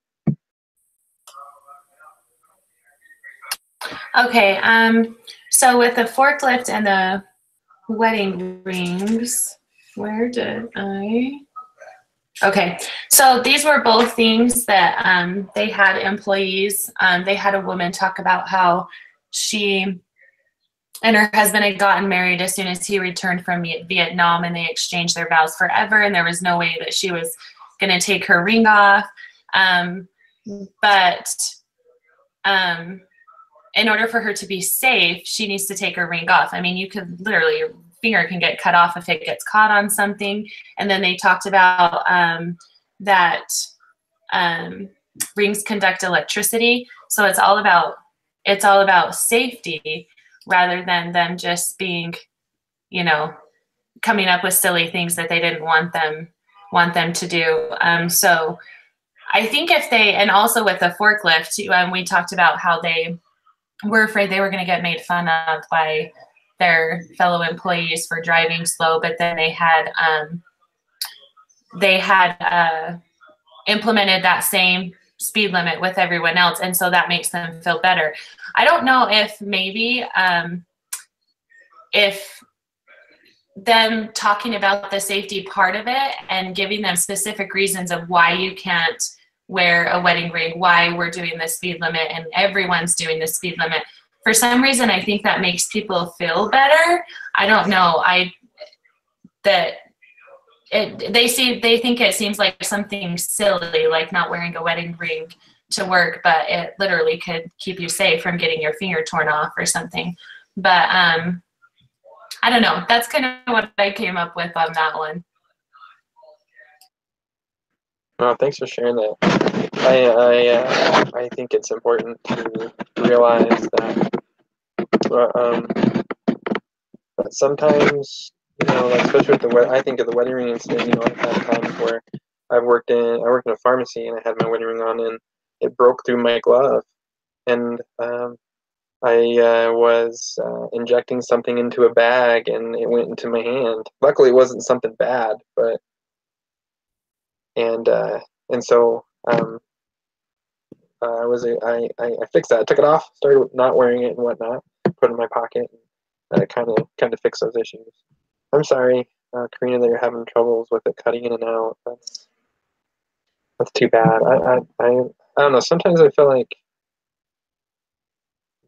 Okay, so with the forklift and the wedding rings, where did I? Okay, so these were both things that they had employees. They had a woman talk about how she and her husband had gotten married as soon as he returned from Vietnam, and they exchanged their vows forever, and there was no way that she was going to take her ring off. But in order for her to be safe, she needs to take her ring off. I mean, you could literally, your finger can get cut off if it gets caught on something. And then they talked about that rings conduct electricity. So it's all about safety rather than them just being, you know, coming up with silly things that they didn't want them to do. So I think if they, and also with the forklift, we talked about how they were afraid they were going to get made fun of by their fellow employees for driving slow, but then they had implemented that same speed limit with everyone else, and so that makes them feel better. I don't know if maybe if them talking about the safety part of it and giving them specific reasons of why you can't wear a wedding ring, why we're doing the speed limit and everyone's doing the speed limit. For some reason, I think that makes people feel better. I don't know. They think it seems like something silly, like not wearing a wedding ring to work, but it literally could keep you safe from getting your finger torn off or something. But I don't know. That's kind of what I came up with on that one. Oh, thanks for sharing that. I think it's important to realize that sometimes, you know, like especially with I think of the wedding ring incident. You know, I've had times where I worked in a pharmacy and I had my wedding ring on and it broke through my glove, and I was injecting something into a bag and it went into my hand. Luckily, it wasn't something bad, but and so I fixed that. I took it off, started not wearing it and whatnot, put it in my pocket, and kind of fix those issues. I'm sorry, Karina, that you're having troubles with it cutting in and out. That's too bad. I don't know. Sometimes I feel like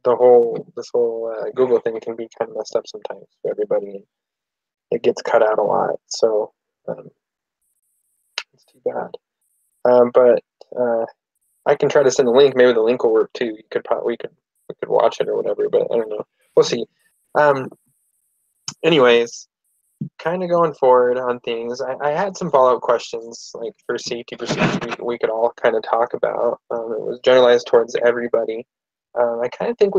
this whole Google thing can be kind of messed up sometimes for everybody. It gets cut out a lot, so it's too bad. But I can try to send a link. Maybe the link will work too. We could watch it or whatever. But I don't know. We'll see. Anyways, kind of going forward on things. I had some follow-up questions, like for safety procedures we could all kind of talk about. It was generalized towards everybody. I kind of think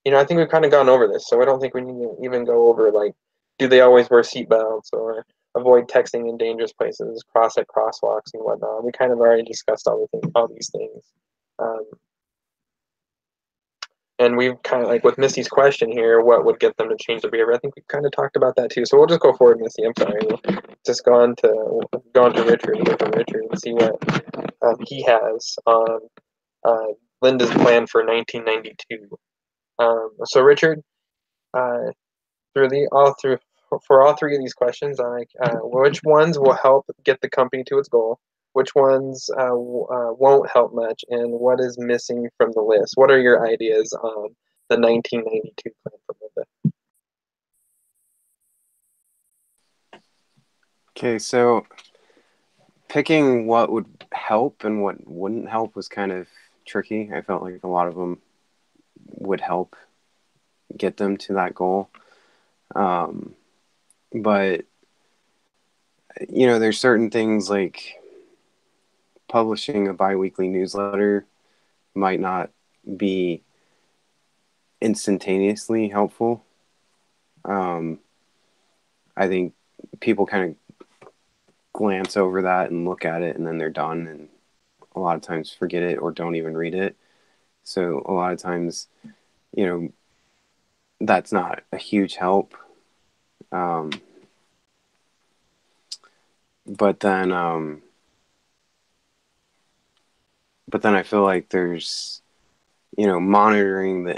I think we've kind of gone over this, so I don't think we need to even go over, like, do they always wear seatbelts or avoid texting in dangerous places, cross at crosswalks and whatnot. We kind of already discussed all these things. And we've kind of, like with Misty's question here, what would get them to change their behavior? I think we've kind of talked about that too. So we'll just go forward, Misty. I'm sorry. We'll just go on to Richard, and see what he has on Linda's plan for 1992. So Richard, for all three of these questions, which ones will help get the company to its goal? Which ones won't help much, and what is missing from the list? What are your ideas on the 1992 plan for Linda? Okay, so picking what would help and what wouldn't help was kind of tricky. I felt like a lot of them would help get them to that goal. But, you know, there's certain things like publishing a bi-weekly newsletter might not be instantaneously helpful. I think people kind of glance over that and look at it, and then they're done, and a lot of times forget it or don't even read it. So a lot of times, you know, that's not a huge help. But then I feel like there's, you know, monitoring the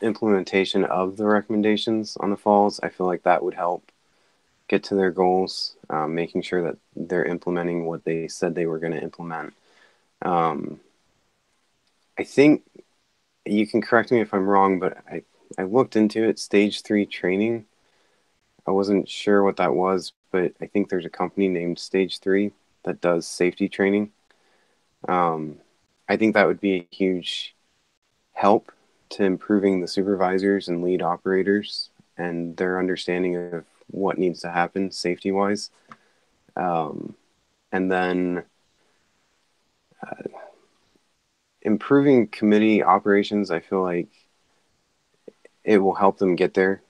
implementation of the recommendations on the falls. I feel like that would help get to their goals, making sure that they're implementing what they said they were going to implement. I think you can correct me if I'm wrong, but I looked into it, stage 3 training. I wasn't sure what that was, but I think there's a company named Stage 3 that does safety training. I think that would be a huge help to improving the supervisors and lead operators and their understanding of what needs to happen safety-wise. And then improving committee operations, I feel like it will help them get there,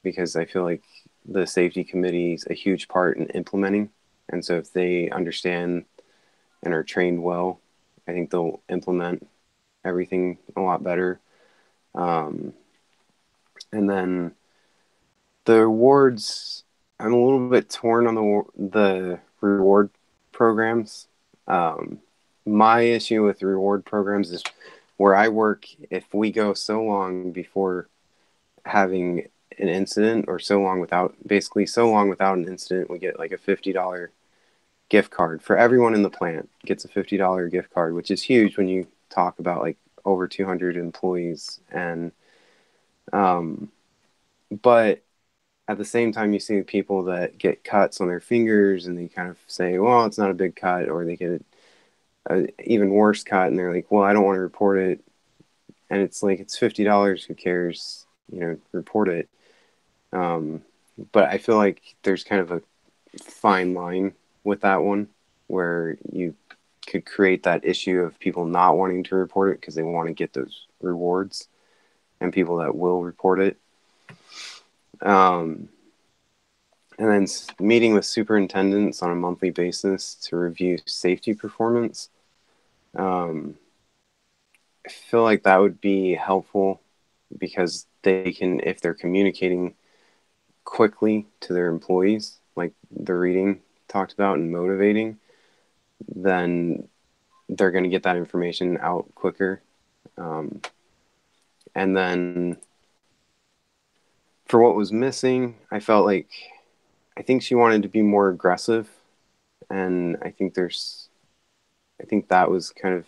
because I feel like the safety committee is a huge part in implementing. And so if they understand and are trained well, I think they'll implement everything a lot better. And then the rewards, I'm a little bit torn on the reward programs. My issue with reward programs is where I work, if we go so long before having an incident, or so long without an incident, we get like a $50 gift card for everyone in the plant. Gets a $50 gift card, which is huge when you talk about like over 200 employees. And but at the same time, you see people that get cuts on their fingers and they kind of say, well, it's not a big cut, or they get an even worse cut and they're like, well, I don't want to report it. And it's like, it's $50, who cares, you know, report it. But I feel like there's kind of a fine line with that one, where you could create that issue of people not wanting to report it because they want to get those rewards, and people that will report it. And then meeting with superintendents on a monthly basis to review safety performance. I feel like that would be helpful, because they can, if they're communicating quickly to their employees, like the reading talked about, and motivating, then they're going to get that information out quicker. And then for what was missing, I think she wanted to be more aggressive. And I think that was kind of,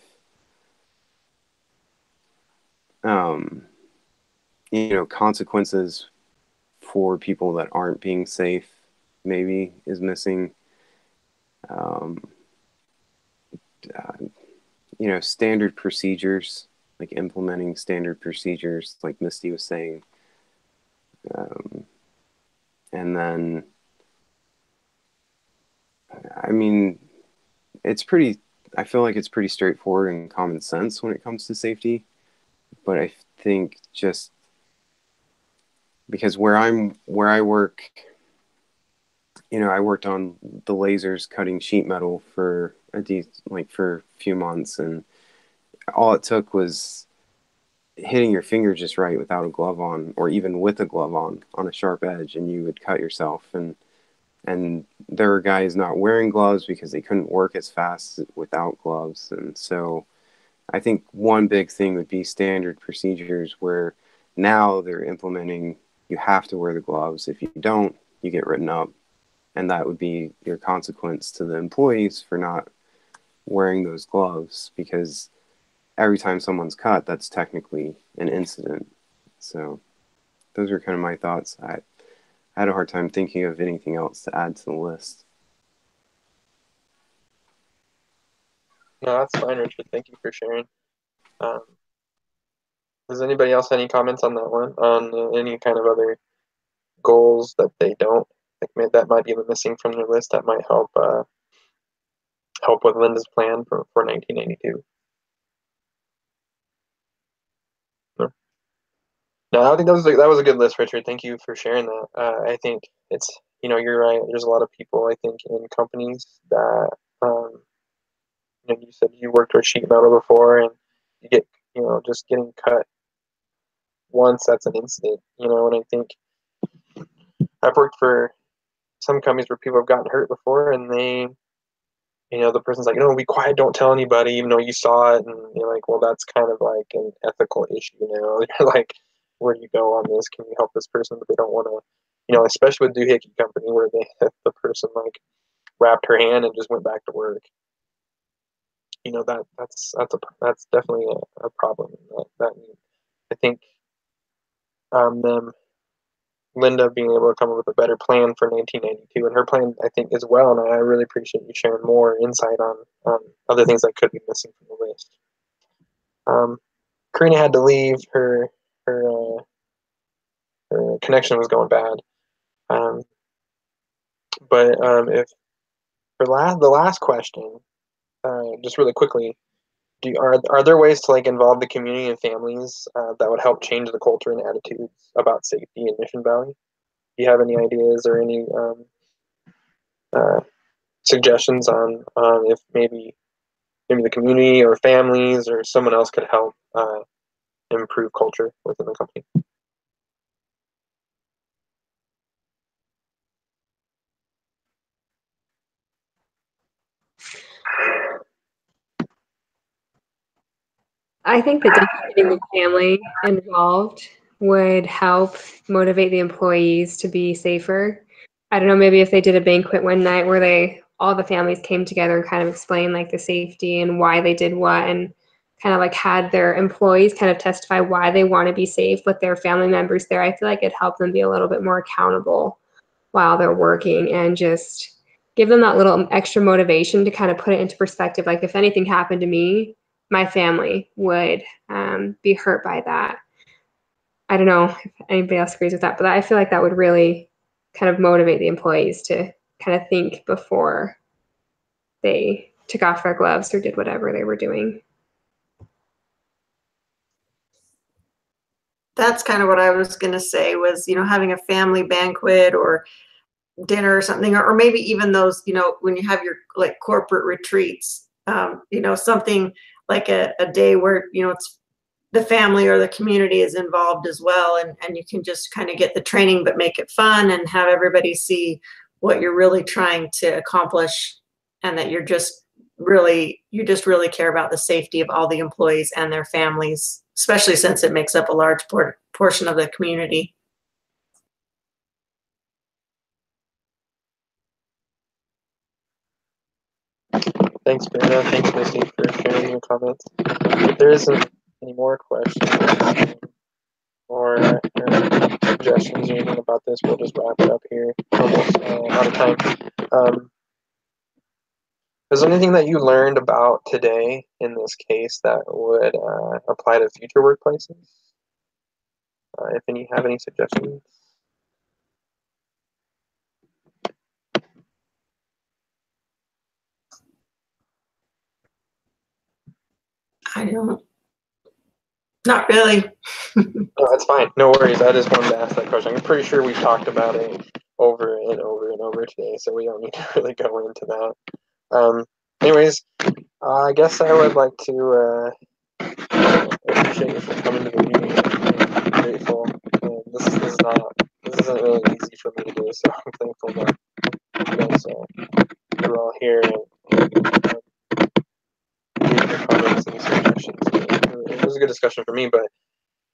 you know, consequences for people that aren't being safe maybe is missing. You know, standard procedures, like implementing standard procedures, like Misty was saying. And then, I mean, I feel like it's pretty straightforward and common sense when it comes to safety. But I think just because where I work, you know, I worked on the lasers cutting sheet metal for for a few months, and all it took was hitting your finger just right without a glove on, or even with a glove on a sharp edge, and you would cut yourself. And there were guys not wearing gloves because they couldn't work as fast without gloves. And so I think one big thing would be standard procedures, where now they're implementing, you have to wear the gloves. If you don't, you get written up. And that would be your consequence to the employees for not wearing those gloves, because every time someone's cut, that's technically an incident. So those are kind of my thoughts. I had a hard time thinking of anything else to add to the list. No, that's fine, Richard. Thank you for sharing. Does anybody else have any comments on that one? On any kind of other goals that they don't, like that might be missing from their list, that might help help with Linda's plan for 1992? No, I think that was a good list, Richard. Thank you for sharing that. I think it's you're right. There's a lot of people, I think, in companies that, you said you worked with sheet metal before, and you get, just getting cut once, that's an incident, and I think I've worked for some companies where people have gotten hurt before, and they, the person's like, no, be quiet, don't tell anybody, even though you saw it, and you're like, well, that's kind of like an ethical issue, you're like, where do you go on this? Can you help this person? But they don't want to, especially with Doohickey Company, where the person like wrapped her hand and just went back to work. That's definitely a problem. That I think them Linda being able to come up with a better plan for 1992, and her plan, I think, as well. And I really appreciate you sharing more insight on other things that could be missing from the list. Karina had to leave. Her connection was going bad. But if for the last question, just really quickly, are there ways to like involve the community and families that would help change the culture and attitudes about safety in Mission Valley? Do you have any ideas or any suggestions on if maybe the community or families or someone else could help improve culture within the company? I think that definitely getting the family involved would help motivate the employees to be safer. I don't know, maybe if they did a banquet one night where all the families came together and kind of explained like the safety and why they did what, and kind of like had their employees kind of testify why they want to be safe with their family members there. I feel like it helped them be a little bit more accountable while they're working, and just give them that little extra motivation to kind of put it into perspective. Like if anything happened to me, my family would be hurt by that. I don't know if anybody else agrees with that, but I feel like that would really kind of motivate the employees to kind of think before they took off their gloves or did whatever they were doing. That's kind of what I was going to say was, having a family banquet or dinner or something, or maybe even those, when you have your like corporate retreats, something like a day where, it's the family or the community is involved as well. And you can just kind of get the training, but make it fun and have everybody see what you're really trying to accomplish, and that you just really care about the safety of all the employees and their families, especially since it makes up a large portion of the community. Thanks, Brenda. Thanks, Misty, for sharing your comments. If there isn't any more questions or suggestions or anything about this, we'll just wrap it up here. Almost out of time. Is there anything that you learned about today in this case that would apply to future workplaces? If you have any suggestions. I don't. Not really. No, that's fine. No worries. I just wanted to ask that question. I'm pretty sure we've talked about it over and over and over today, so we don't need to really go into that. Anyways, I guess I would like to appreciate you for coming to the meeting. I'm grateful. This isn't really easy for me to do, so I'm thankful that you guys you're all here and gave your comments and suggestions. It was a good discussion for me, but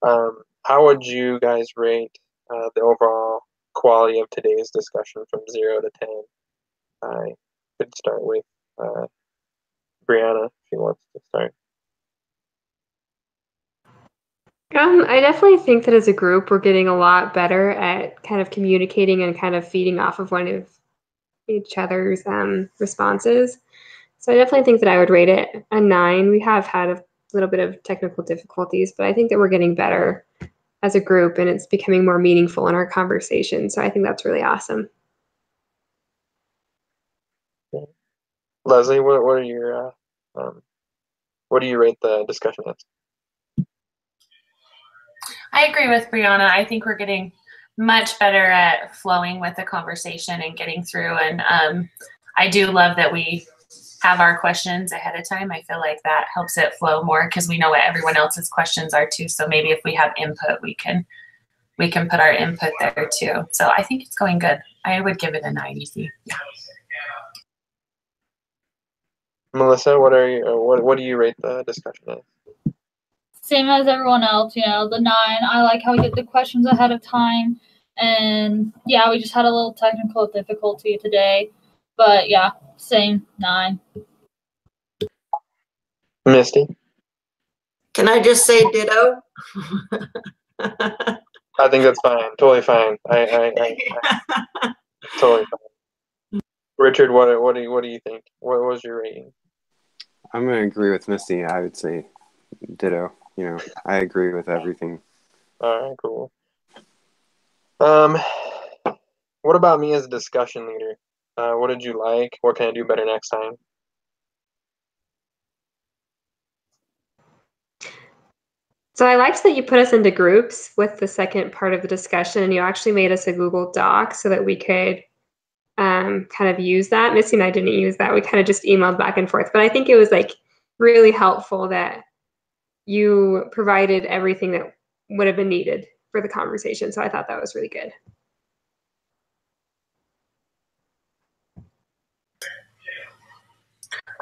how would you guys rate the overall quality of today's discussion from 0 to 10? I could start with Brianna, if she wants to start. I definitely think that as a group, we're getting a lot better at kind of communicating and kind of feeding off of one of each other's responses. So I definitely think that I would rate it a 9. We have had a little bit of technical difficulties, but I think that we're getting better as a group, and it's becoming more meaningful in our conversation. So I think that's really awesome. Leslie, what are your what do you rate the discussion as? I agree with Brianna. I think we're getting much better at flowing with the conversation and getting through. And I do love that we have our questions ahead of time. I feel like that helps it flow more because we know what everyone else's questions are too. So maybe if we have input, we can put our input there too. So I think it's going good. I would give it a 9 easy. Yeah. Melissa, what do you rate the discussion as? Same as everyone else, the 9. I like how we get the questions ahead of time. And yeah, we just had a little technical difficulty today. But yeah, same 9. Misty? Can I just say ditto? I think that's fine. Totally fine. I totally fine. Richard, what do you think? What was your rating? I'm going to agree with Misty. I would say ditto. I agree with everything. All right, cool. What about me as a discussion leader? What did you like? What can I do better next time? So I liked that you put us into groups with the second part of the discussion, and you actually made us a Google Doc so that we could kind of use that. Missy and I didn't use that. We kind of just emailed back and forth. But I think it was like really helpful that you provided everything that would have been needed for the conversation. So I thought that was really good.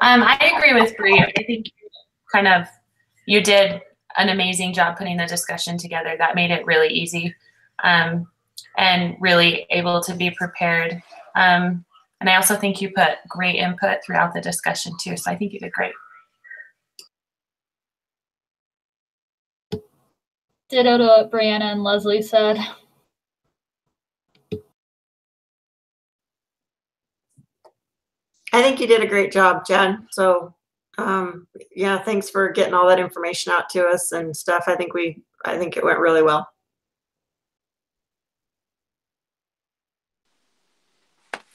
I agree with Bree. I think you did an amazing job putting the discussion together. That made it really easy and really able to be prepared. And I also think you put great input throughout the discussion too. So I think you did great. Ditto to what Brianna and Leslie said. I think you did a great job, Jen. So yeah, thanks for getting all that information out to us and stuff. I think it went really well.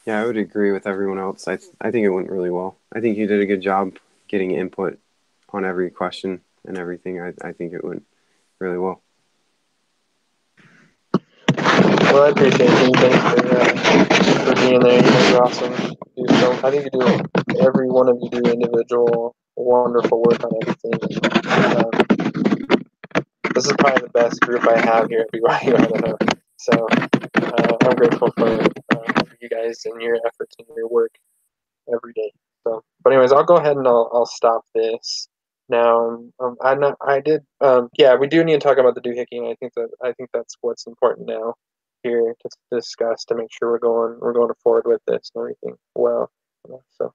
Yeah, I would agree with everyone else. I think it went really well. I think you did a good job getting input on every question and everything. I think it went really well. Well, I appreciate you. Thanks for being there. You guys are awesome. I think you do, every one of you do individual wonderful work on everything. This is probably the best group I have here at BYU Idaho. So I'm grateful for you guys and your efforts and your work every day. So, but anyways, I'll go ahead and I'll stop this now. Yeah, we do need to talk about the doohicking. I think that's what's important now here to discuss to make sure we're going forward with this and everything well. So